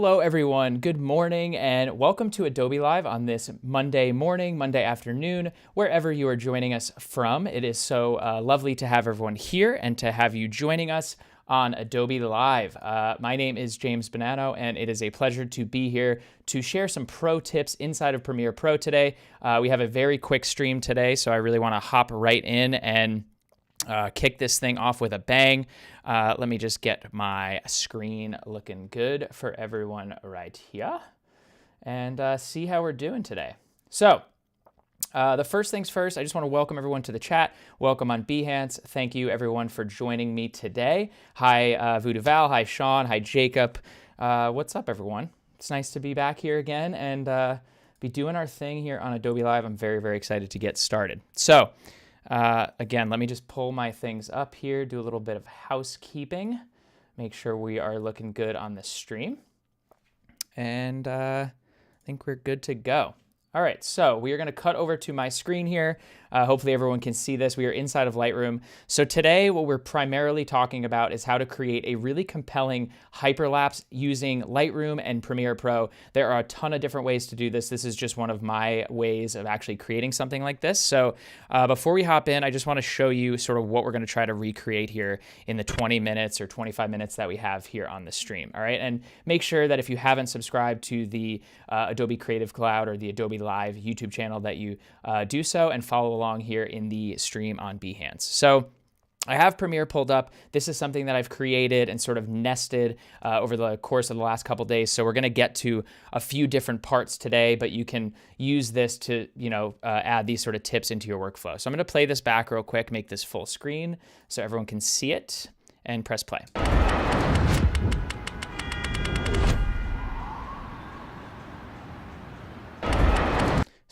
Hello everyone, good morning and welcome to Adobe Live on this Monday morning, Monday afternoon, wherever you are joining us from. It is so lovely to have everyone here and to have you joining us on Adobe Live. My name is James Bonanno and it is a pleasure to be here to share some pro tips inside of Premiere Pro today. We have a very quick stream today, so I really want to hop right in and kick this thing off with a bang. Let me just get my screen looking good for everyone right here and see how we're doing today. So the first things first, I just want to welcome everyone to the chat. Welcome on Behance. Thank you everyone for joining me today. Hi Voodoo Val, hi Sean, hi Jacob. What's up everyone? It's nice to be back here again and be doing our thing here on Adobe Live. I'm very, very excited to get started. So again, let me just pull my things up here, do a little bit of housekeeping, make sure we are looking good on the stream, and I think we're good to go. All right, so we are going to cut over to my screen here. Hopefully everyone can see this. We are inside of Lightroom. So today what we're primarily talking about is how to create a really compelling hyperlapse using Lightroom and Premiere Pro. There are a ton of different ways to do this. This is just one of my ways of actually creating something like this. So before we hop in, I just want to show you sort of what we're going to try to recreate here in the 20 minutes or 25 minutes that we have here on the stream. All right, and make sure that if you haven't subscribed to the Adobe Creative Cloud or the Adobe Live YouTube channel that you do so and follow along here in the stream on Behance. So I have Premiere pulled up. This is something that I've created and sort of nested over the course of the last couple days. So we're going to get to a few different parts today, but you can use this to, add these sort of tips into your workflow. So I'm going to play this back real quick, make this full screen so everyone can see it, and press play.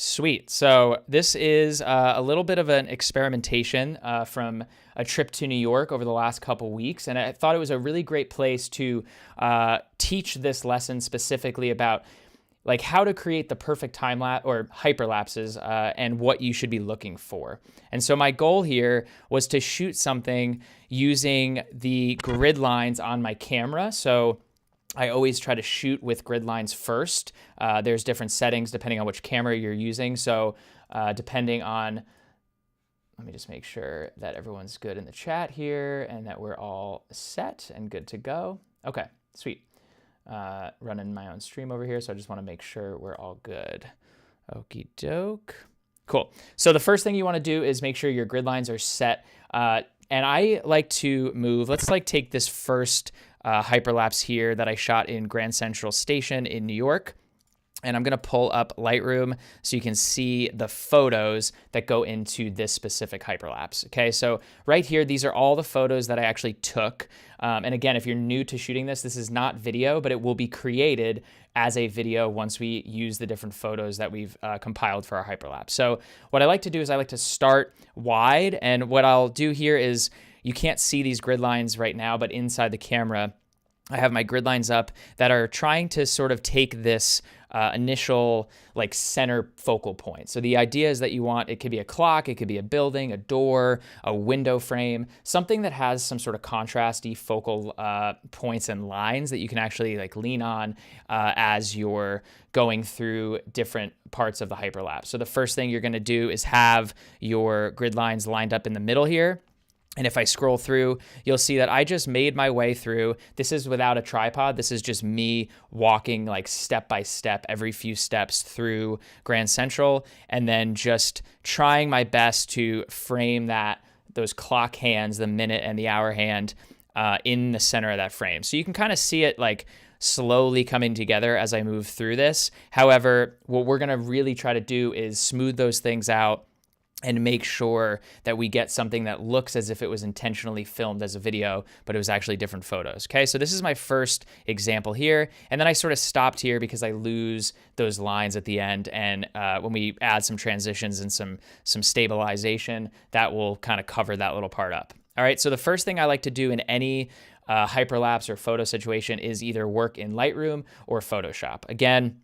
Sweet. So this is a little bit of an experimentation from a trip to New York over the last couple weeks, and I thought it was a really great place to teach this lesson specifically about like how to create the perfect time lapse or hyperlapses and what you should be looking for. And so my goal here was to shoot something using the grid lines on my camera. So I always try to shoot with grid lines first. There's different settings depending on which camera you're using. So depending on, let me just make sure that everyone's good in the chat here and that we're all set and good to go. Okay, sweet. Running my own stream over here, so I just want to make sure we're all good. Okie doke. Cool. So the first thing you want to do is make sure your grid lines are set. And I like to move, let's like take this first hyperlapse here that I shot in Grand Central Station in New York. And I'm going to pull up Lightroom so you can see the photos that go into this specific hyperlapse. Okay, so right here, these are all the photos that I actually took. And again, if you're new to shooting this, this is not video, but it will be created as a video once we use the different photos that we've compiled for our hyperlapse. So what I like to do is I like to start wide. And what I'll do here is, you can't see these grid lines right now, but inside the camera, I have my grid lines up that are trying to sort of take this initial like center focal point. So the idea is that you want, it could be a clock, it could be a building, a door, a window frame, something that has some sort of contrasty focal points and lines that you can actually like lean on as you're going through different parts of the hyperlapse. So the first thing you're going to do is have your grid lines lined up in the middle here. And if I scroll through, you'll see that I just made my way through. This is without a tripod. This is just me walking like step by step, every few steps through Grand Central, and then just trying my best to frame those clock hands, the minute and the hour hand in the center of that frame. So you can kind of see it like slowly coming together as I move through this. However, what we're gonna really try to do is smooth those things out and make sure that we get something that looks as if it was intentionally filmed as a video, but it was actually different photos. Okay, so this is my first example here. And then I sort of stopped here because I lose those lines at the end. And when we add some transitions and some stabilization, that will kind of cover that little part up. All right, so the first thing I like to do in any hyperlapse or photo situation is either work in Lightroom or Photoshop. Again,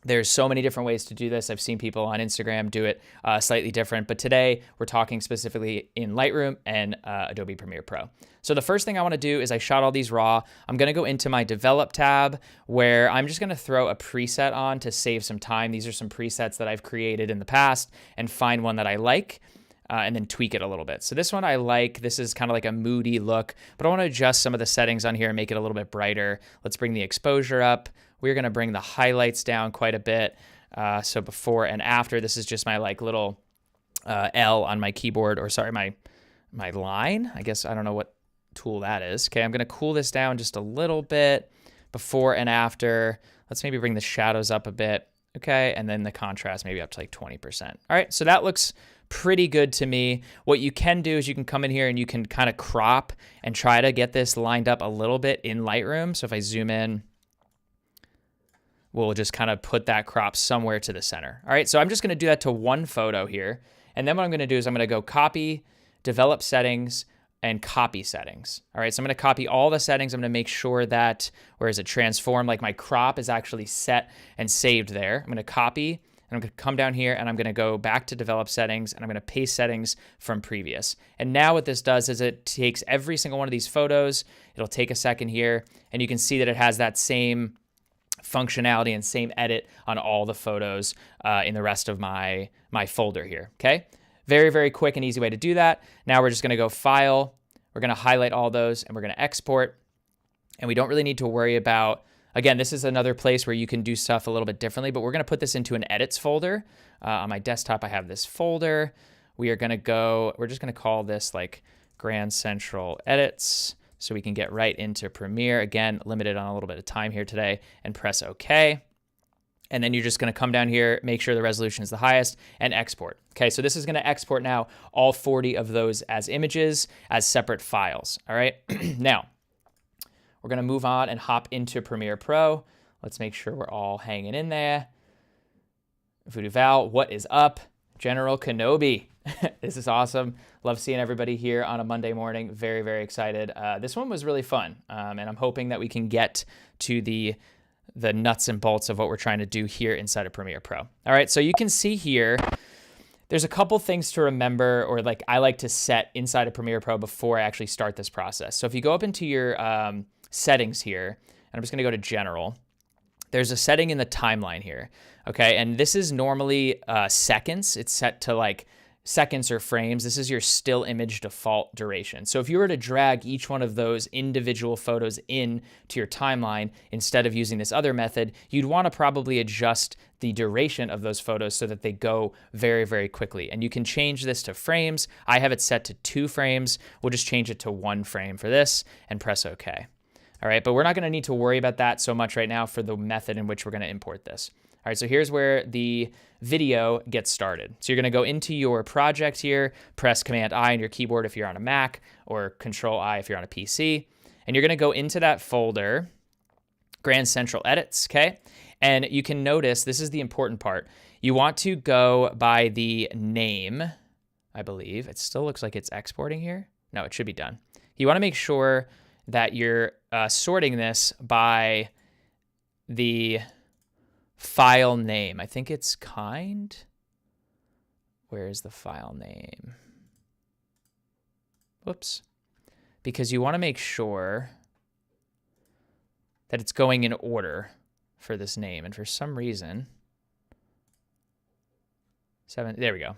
There's so many different ways to do this. I've seen people on Instagram do it slightly different, but today we're talking specifically in Lightroom and Adobe Premiere Pro. So the first thing I want to do is I shot all these raw. I'm going to go into my Develop tab where I'm just going to throw a preset on to save some time. These are some presets that I've created in the past and find one that I like. And then tweak it a little bit. So this one I like. This is kind of like a moody look, but I want to adjust some of the settings on here and make it a little bit brighter. Let's bring the exposure up. We're going to bring the highlights down quite a bit. So before and after, this is just my like little L on my keyboard, or sorry, my line. I guess I don't know what tool that is. Okay, I'm going to cool this down just a little bit. Before and after. Let's maybe bring the shadows up a bit. Okay, and then the contrast maybe up to like 20%. All right, so that looks pretty good to me. What you can do is you can come in here and you can kind of crop and try to get this lined up a little bit in Lightroom. So if I zoom in, we'll just kind of put that crop somewhere to the center. All right, so I'm just going to do that to one photo here. And then what I'm going to do is I'm going to go copy, develop settings, and copy settings. All right, so I'm going to copy all the settings. I'm going to make sure that, where is it, transform, like my crop is actually set and saved there. I'm going to copy, and I'm going to come down here, and I'm going to go back to develop settings, and I'm going to paste settings from previous. And now what this does is it takes every single one of these photos. It'll take a second here, and you can see that it has that same functionality and same edit on all the photos in the rest of my folder here, okay? Very, very quick and easy way to do that. Now we're just going to go File. We're going to highlight all those, and we're going to export. And we don't really need to worry about, again, this is another place where you can do stuff a little bit differently, but we're going to put this into an Edits folder. On my desktop, I have this folder. We're just going to call this like Grand Central Edits so we can get right into Premiere. Again, limited on a little bit of time here today, and press OK. And then you're just going to come down here, make sure the resolution is the highest, and export. Okay, so this is going to export now all 40 of those as images, as separate files. All right, now we're going to move on and hop into Premiere Pro. Let's make sure we're all hanging in there. Voodoo Val, what is up? General Kenobi. This is awesome. Love seeing everybody here on a Monday morning. Very, very excited. This one was really fun, and I'm hoping that we can get to the nuts and bolts of what we're trying to do here inside of Premiere Pro. All right, so you can see here, there's a couple things to remember, or like I like to set inside of Premiere Pro before I actually start this process. So if you go up into your settings here, and I'm just gonna go to General, there's a setting in the timeline here, okay? And this is normally seconds. It's set to like seconds or frames. This is your still image default duration. So if you were to drag each one of those individual photos in to your timeline instead of using this other method, you'd want to probably adjust the duration of those photos so that they go very, very quickly. And you can change this to frames. I have it set to 2 frames. We'll just change it to 1 frame for this and press OK. All right, but we're not going to need to worry about that so much right now for the method in which we're going to import this. All right, so here's where the video gets started. So you're going to go into your project here, press Command-I on your keyboard if you're on a Mac, or Control-I if you're on a PC, and you're going to go into that folder, Grand Central Edits, okay? And you can notice, this is the important part, you want to go by the name, I believe. It still looks like it's exporting here. No, it should be done. You want to make sure that you're sorting this by the file name. I think it's kind. Where is the file name? Whoops. Because you want to make sure that it's going in order for this name. And for some reason, there we go.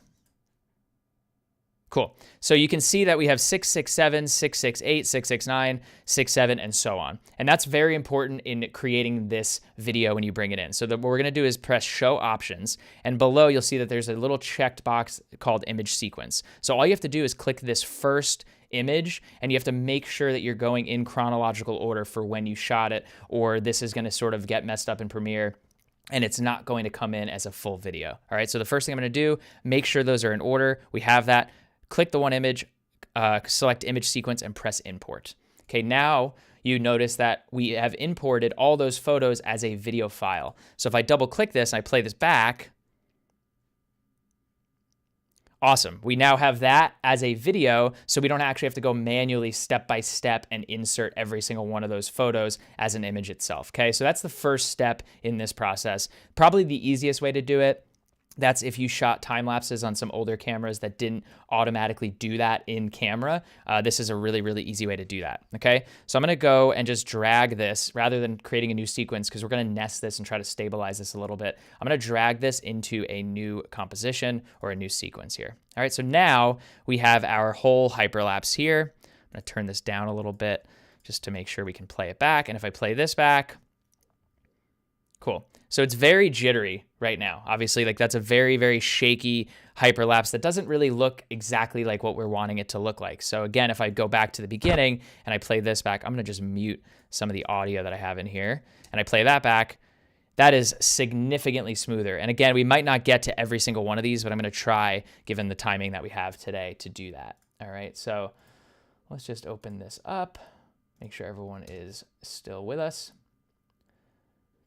Cool. So you can see that we have 667, 668, 669, 67, and so on. And that's very important in creating this video when you bring it in. So what we're going to do is press Show Options. And below, you'll see that there's a little checked box called Image Sequence. So all you have to do is click this first image, and you have to make sure that you're going in chronological order for when you shot it, or this is going to sort of get messed up in Premiere, and it's not going to come in as a full video. All right, so the first thing I'm going to do, make sure those are in order. We have that. Click the one image, select image sequence, and press import. Okay, now you notice that we have imported all those photos as a video file. So if I double click this and I play this back, Awesome. We now have that as a video, so we don't actually have to go manually step by step and insert every single one of those photos as an image itself, okay? So that's the first step in this process. Probably the easiest way to do it. That's if you shot time lapses on some older cameras that didn't automatically do that in camera. This is a really, really easy way to do that, okay? So I'm gonna go and just drag this rather than creating a new sequence, because we're gonna nest this and try to stabilize this a little bit. I'm gonna drag this into a new composition or a new sequence here. All right, so now we have our whole hyperlapse here. I'm gonna turn this down a little bit just to make sure we can play it back. And if I play this back, cool. So it's very jittery right now. Obviously, like that's a very, very shaky hyperlapse that doesn't really look exactly like what we're wanting it to look like. So again, if I go back to the beginning and I play this back, I'm gonna just mute some of the audio that I have in here and I play that back. That is significantly smoother. And again, we might not get to every single one of these, but I'm gonna try, given the timing that we have today, to do that. All right, so let's just open this up, make sure everyone is still with us.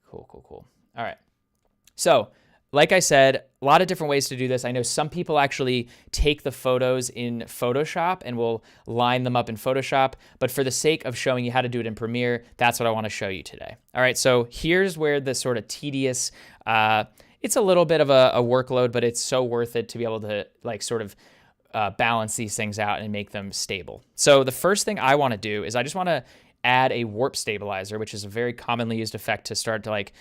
Cool, cool, cool. All right. So, like I said, a lot of different ways to do this. I know some people actually take the photos in Photoshop and will line them up in Photoshop, but for the sake of showing you how to do it in Premiere, that's what I want to show you today. All right, so here's where the sort of tedious, it's a little bit of a workload, but it's so worth it to be able to like sort of balance these things out and make them stable. So the first thing I want to do is I just want to add a warp stabilizer, which is a very commonly used effect to start to like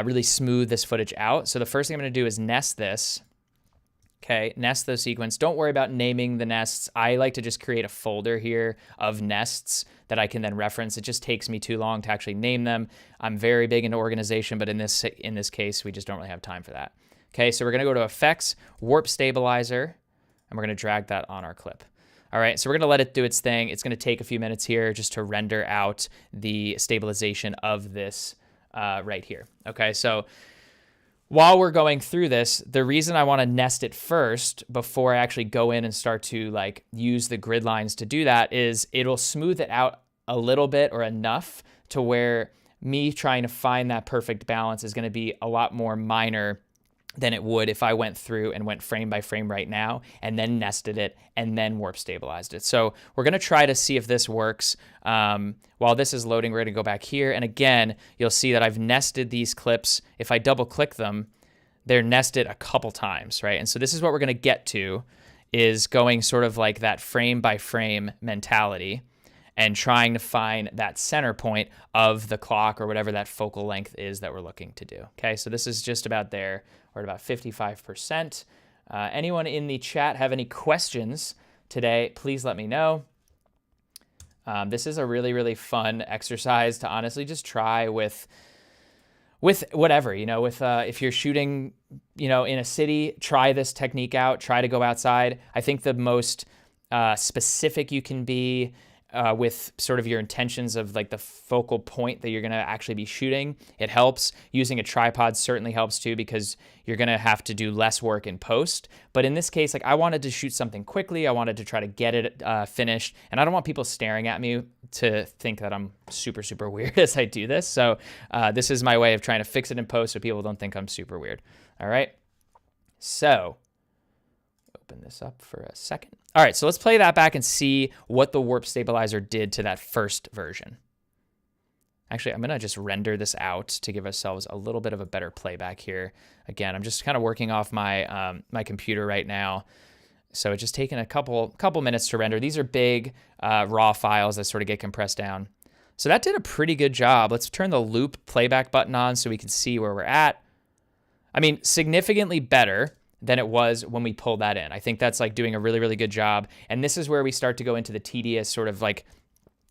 really smooth this footage out. So the first thing I'm gonna do is nest this. Okay, nest the sequence. Don't worry about naming the nests. I like to just create a folder here of nests that I can then reference. It just takes me too long to actually name them. I'm very big into organization, but in this case, we just don't really have time for that. Okay, so we're gonna go to Effects, Warp Stabilizer, and we're gonna drag that on our clip. All right, so we're gonna let it do its thing. It's gonna take a few minutes here just to render out the stabilization of this right here. Okay, so while we're going through this, the reason I wanna nest it first before I actually go in and start to like use the grid lines to do that is it'll smooth it out a little bit or enough to where me trying to find that perfect balance is gonna be a lot more minor than it would if I went through and went frame by frame right now and then nested it and then warp stabilized it. So we're gonna try to see if this works. While this is loading, we're gonna go back here. And again, you'll see that I've nested these clips. If I double click them, they're nested a couple times, right? And so this is what we're gonna get to, is going sort of like that frame by frame mentality and trying to find that center point of the clock or whatever that focal length is that we're looking to do. Okay, so this is just about there. We're at about 55%. Anyone in the chat have any questions today, please let me know. This is a really, really fun exercise to honestly just try with whatever, you know, with if you're shooting, you know, in a city, try this technique out, try to go outside. I think the most specific you can be with sort of your intentions of like the focal point that you're gonna actually be shooting, it helps. Using a tripod certainly helps too, because you're gonna have to do less work in post. But in this case, like I wanted to shoot something quickly, I wanted to try to get it finished, and I don't want people staring at me to think that I'm super, super weird as I do this. So this is my way of trying to fix it in post so people don't think I'm super weird. All right, so open this up for a second. All right, so let's play that back and see what the warp stabilizer did to that first version. Actually, I'm gonna just render this out to give ourselves a little bit of a better playback here. Again, I'm just kind of working off my my computer right now, so it's just taking a couple minutes to render. These are big raw files that sort of get compressed down. So that did a pretty good job. Let's turn the loop playback button on so we can see where we're at. I mean, significantly better than it was when we pulled that in. I think that's like doing a really, really good job. And this is where we start to go into the tedious sort of like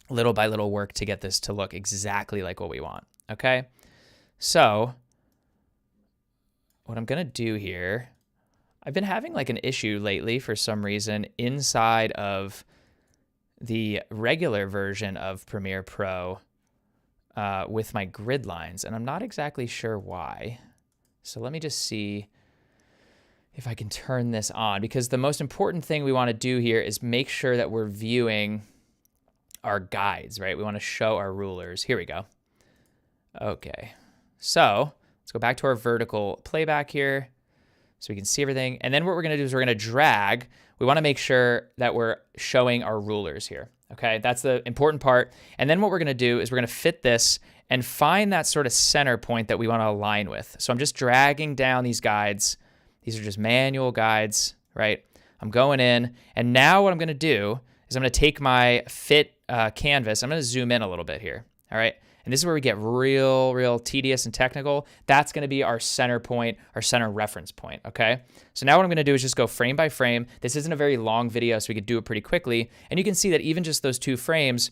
little by little work to get this to look exactly like what we want, okay? So what I'm gonna do here, I've been having like an issue lately for some reason inside of the regular version of Premiere Pro with my grid lines, and I'm not exactly sure why. So let me just see if I can turn this on, because the most important thing we want to do here is make sure that we're viewing our guides, right? We want to show our rulers. Here we go. Okay, so let's go back to our vertical playback here. so we can see everything. And then what we're gonna do is we're gonna drag. We wanna make sure that we're showing our rulers here, okay? That's the important part. And then what we're gonna do is we're gonna fit this and find that sort of center point that we wanna align with. So I'm just dragging down these guides. These are just manual guides, right? I'm going in, and now what I'm gonna do is I'm gonna take my fit canvas. I'm gonna zoom in a little bit here, all right? And this is where we get real tedious and technical. That's gonna be our center point, our center reference point, okay? So now what I'm gonna do is just go frame by frame. This isn't a very long video, so we could do it pretty quickly. And you can see that even just those 2 frames,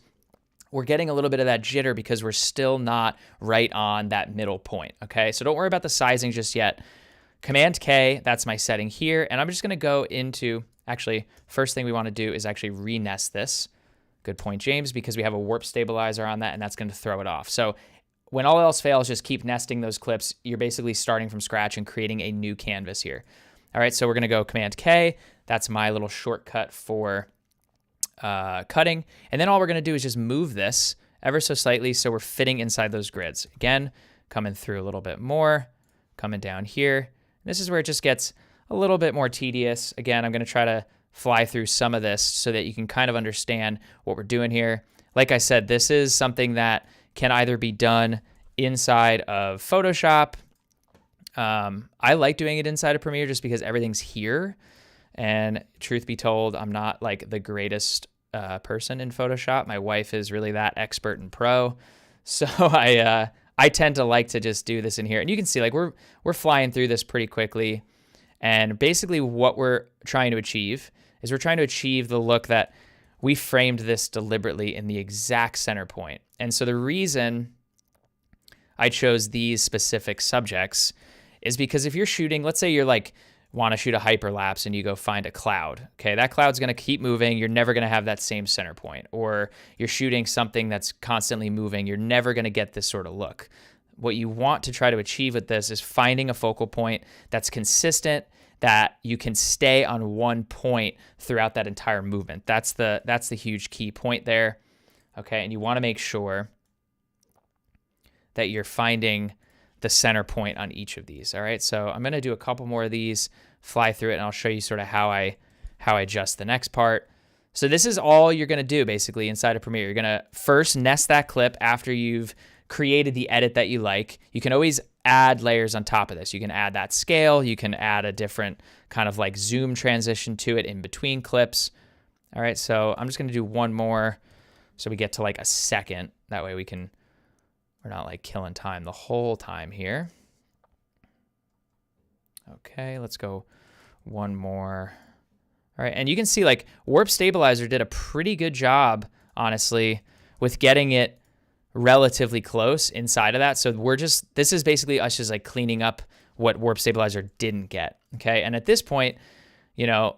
we're getting a little bit of that jitter because we're still not right on that middle point, okay? So don't worry about the sizing just yet. Command K, that's my setting here. And I'm just gonna go into, actually, first thing we wanna do is actually re-nest this. Good point, James, because we have a warp stabilizer on that, and that's going to throw it off. So when all else fails, just keep nesting those clips. You're basically starting from scratch and creating a new canvas here. All right, so we're going to go Command K. That's my little shortcut for cutting. And then all we're going to do is just move this ever so slightly so we're fitting inside those grids. Again, coming through a little bit more, coming down here. This is where it just gets a little bit more tedious. Again, I'm going to try to fly through some of this so that you can kind of understand what we're doing here. Like I said, this is something that can either be done inside of Photoshop. I like doing it inside of Premiere just because everything's here. And truth be told, I'm not like the greatest person in Photoshop. My wife is really that expert in Pro. So I tend to like to just do this in here. And you can see like we're flying through this pretty quickly. And basically what we're trying to achieve is we're trying to achieve the look that we framed this deliberately in the exact center point. And so the reason I chose these specific subjects is because if you're shooting, let's say you're like, want to shoot a hyperlapse and you go find a cloud, okay? That cloud's going to keep moving. You're never going to have that same center point. Or you're shooting something that's constantly moving. You're never going to get this sort of look. What you want to try to achieve with this is finding a focal point that's consistent, that you can stay on one point throughout that entire movement. That's the huge key point there, okay? And you want to make sure that you're finding the center point on each of these, all right? So I'm going to do a couple more of these, fly through it, and I'll show you sort of how I adjust the next part. So this is all you're going to do basically inside of Premiere. You're going to first nest that clip after you've created the edit that you like. You can always add layers on top of this. You can add that scale. You can add a different kind of like zoom transition to it in between clips. All right, so I'm just going to do one more so we get to like a second. That way we're not like killing time the whole time here. Okay, let's go one more. All right, and you can see like Warp Stabilizer did a pretty good job, honestly, with getting it relatively close inside of that. So this is basically us just like cleaning up what Warp Stabilizer didn't get, okay? And at this point, you know,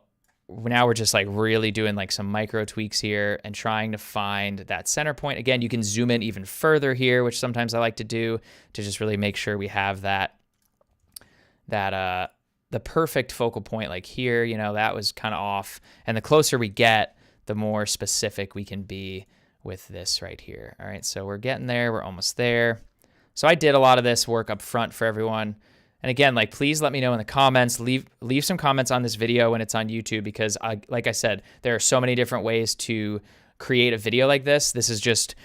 now we're just like really doing like some micro tweaks here and trying to find that center point. Again, you can zoom in even further here, which sometimes I like to do to just really make sure we have the perfect focal point. Like here, you know, that was kind of off. And the closer we get, the more specific we can be with this right here. All right, so we're getting there. We're almost there. So I did a lot of this work up front for everyone. And again, like, please let me know in the comments, leave some comments on this video when it's on YouTube, because like I said, there are so many different ways to create a video like this. This is just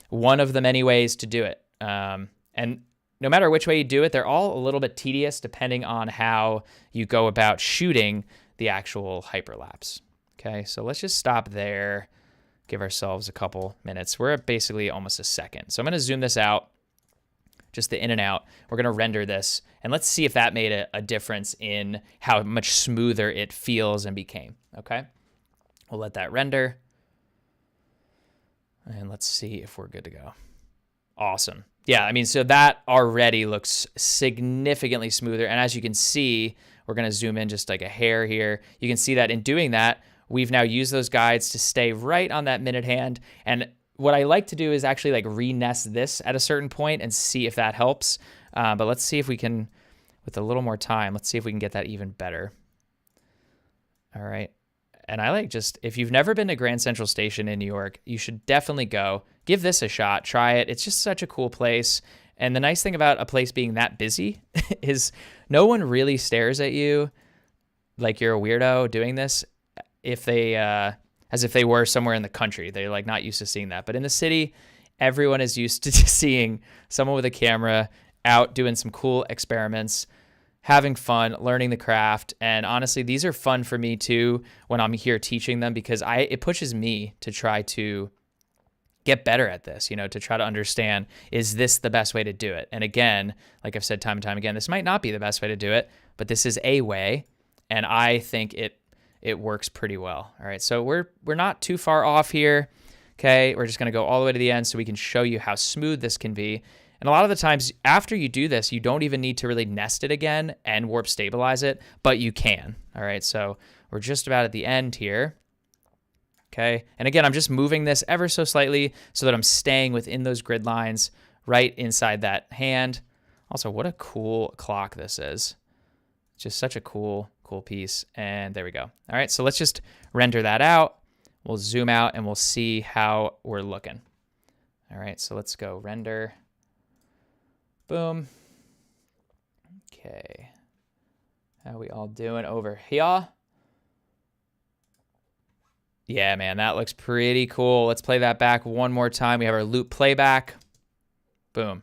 one of the many ways to do it. And no matter which way you do it, they're all a little bit tedious depending on how you go about shooting the actual hyperlapse. Okay, so let's just stop there. Give ourselves a couple minutes. We're at basically almost a second. So I'm gonna zoom this out, just the in and out. We're gonna render this, and let's see if that made a difference in how much smoother it feels and became, okay? We'll let that render. And let's see if we're good to go. Awesome. Yeah, I mean, so that already looks significantly smoother. And as you can see, we're gonna zoom in just like a hair here. You can see that in doing that, we've now used those guides to stay right on that minute hand. And what I like to do is actually like re-nest this at a certain point and see if that helps. But let's see if we can, with a little more time, let's see if we can get that even better. All right. And I like just, if you've never been to Grand Central Station in New York, you should definitely go. Give this a shot. Try it. It's just such a cool place. And the nice thing about a place being that busy is no one really stares at you. like you're a weirdo doing this if they, as if they were somewhere in the country. They're like not used to seeing that. But in the city, everyone is used to seeing someone with a camera out doing some cool experiments, having fun, learning the craft. And honestly, these are fun for me too when I'm here teaching them, because it pushes me to try to get better at this, you know, to try to understand, is this the best way to do it? And again, like I've said time and time again, this might not be the best way to do it, but this is a way, and I think it works pretty well. All right, so we're not too far off here. Okay, we're just gonna go all the way to the end so we can show you how smooth this can be. And a lot of the times after you do this, you don't even need to really nest it again and warp stabilize it, but you can. All right, so we're just about at the end here. Okay, and again, I'm just moving this ever so slightly so that I'm staying within those grid lines right inside that hand. Also, what a cool clock this is. Just such a cool piece. And there we go. All right, so let's just render that out. We'll zoom out and we'll see how we're looking. All right, so let's go render. Boom. Okay. How we all doing over here? Yeah, man, that looks pretty cool. Let's play that back one more time. We have our loop playback. Boom.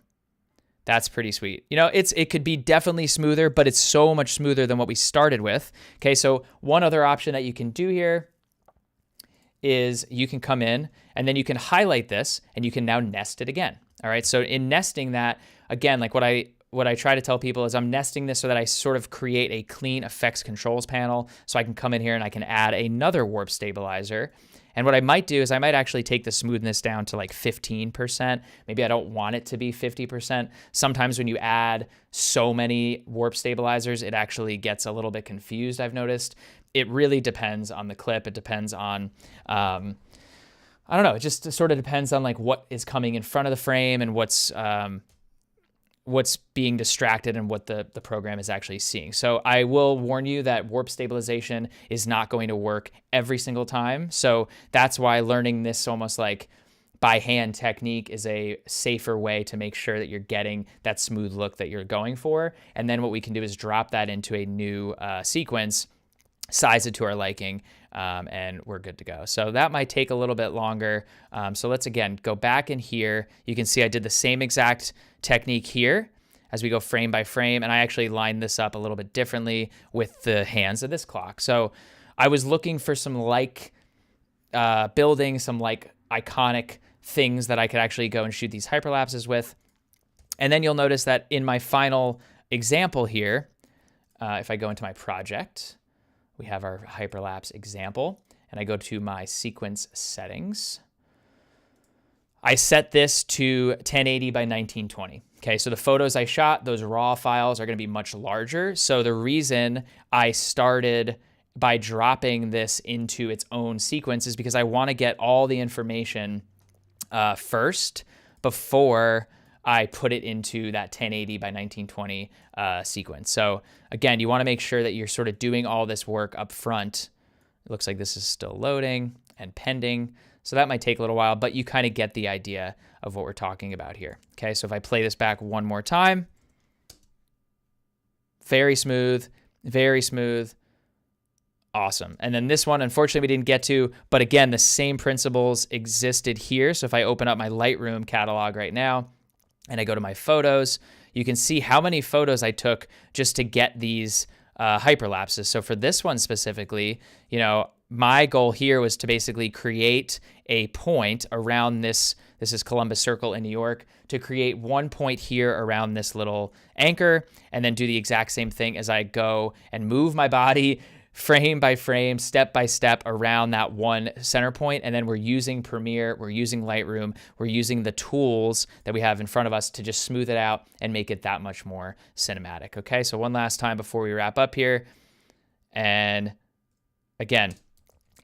That's pretty sweet. You know, it could be definitely smoother, but it's so much smoother than what we started with. Okay, so one other option that you can do here is you can come in and then you can highlight this and you can now nest it again. All right, so in nesting that, again, like what I try to tell people is I'm nesting this so that I sort of create a clean effects controls panel, so I can come in here and I can add another warp stabilizer. And what I might do is I might actually take the smoothness down to like 15%. Maybe I don't want it to be 50%. Sometimes when you add so many warp stabilizers, it actually gets a little bit confused, I've noticed. It really depends on the clip. It depends on, I don't know, it just sort of depends on like what is coming in front of the frame and what's being distracted and what the program is actually seeing. So I will warn you that warp stabilization is not going to work every single time. So that's why learning this almost like by hand technique is a safer way to make sure that you're getting that smooth look that you're going for. And then what we can do is drop that into a new sequence, size it to our liking, and we're good to go. So that might take a little bit longer. So let's again go back in here. You can see I did the same exact technique here as we go frame by frame, and I actually lined this up a little bit differently with the hands of this clock. So I was looking for some like building some like iconic things that I could actually go and shoot these hyperlapses with. And then you'll notice that in my final example here, if I go into my project, we have our hyperlapse example, and I go to my sequence settings. I set this to 1080 by 1920. Okay, so the photos I shot, those raw files are gonna be much larger. So the reason I started by dropping this into its own sequence is because I wanna get all the information first before I put it into that 1080 by 1920 sequence. So again, you wanna make sure that you're sort of doing all this work up front. It looks like this is still loading and pending. So that might take a little while, but you kind of get the idea of what we're talking about here. Okay, so if I play this back one more time, very smooth, awesome. And then this one, unfortunately, we didn't get to, but again, the same principles existed here. So if I open up my Lightroom catalog right now, and I go to my photos, you can see how many photos I took just to get these hyperlapses. So for this one specifically, you know, my goal here was to basically create a point around this is Columbus Circle in New York, to create one point here around this little anchor, and then do the exact same thing as I go and move my body frame by frame, step by step around that one center point. And then we're using Premiere, we're using Lightroom, we're using the tools that we have in front of us to just smooth it out and make it that much more cinematic. Okay, so one last time before we wrap up here. And again,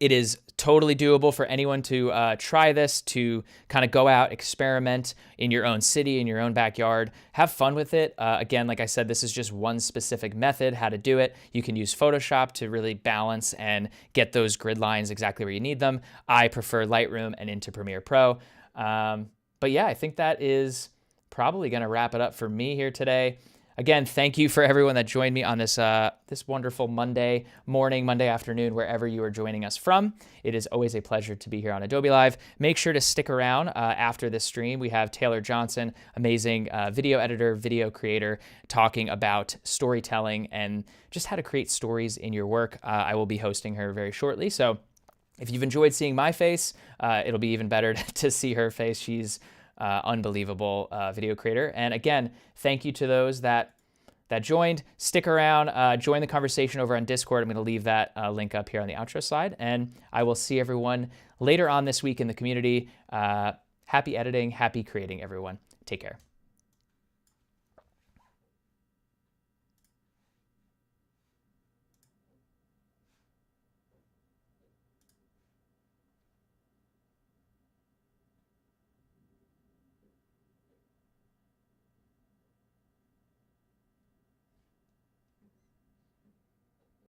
it is totally doable for anyone to try this, to kind of go out, experiment in your own city, in your own backyard, have fun with it. Again, like I said, this is just one specific method, how to do it. You can use Photoshop to really balance and get those grid lines exactly where you need them. I prefer Lightroom and into Premiere Pro. But yeah, I think that is probably gonna wrap it up for me here today. again, thank you for everyone that joined me on this this wonderful Monday morning, Monday afternoon, wherever you are joining us from. It is always a pleasure to be here on Adobe Live. Make sure to stick around after this stream. We have Taylor Johnson, amazing video editor, video creator, talking about storytelling and just how to create stories in your work. I will be hosting her very shortly. So if you've enjoyed seeing my face, it'll be even better to see her face. She's unbelievable video creator. And again, thank you to those that joined. Stick around, join the conversation over on Discord. I'm going to leave that link up here on the outro slide. And I will see everyone later on this week in the community. Happy editing, happy creating, everyone. Take care.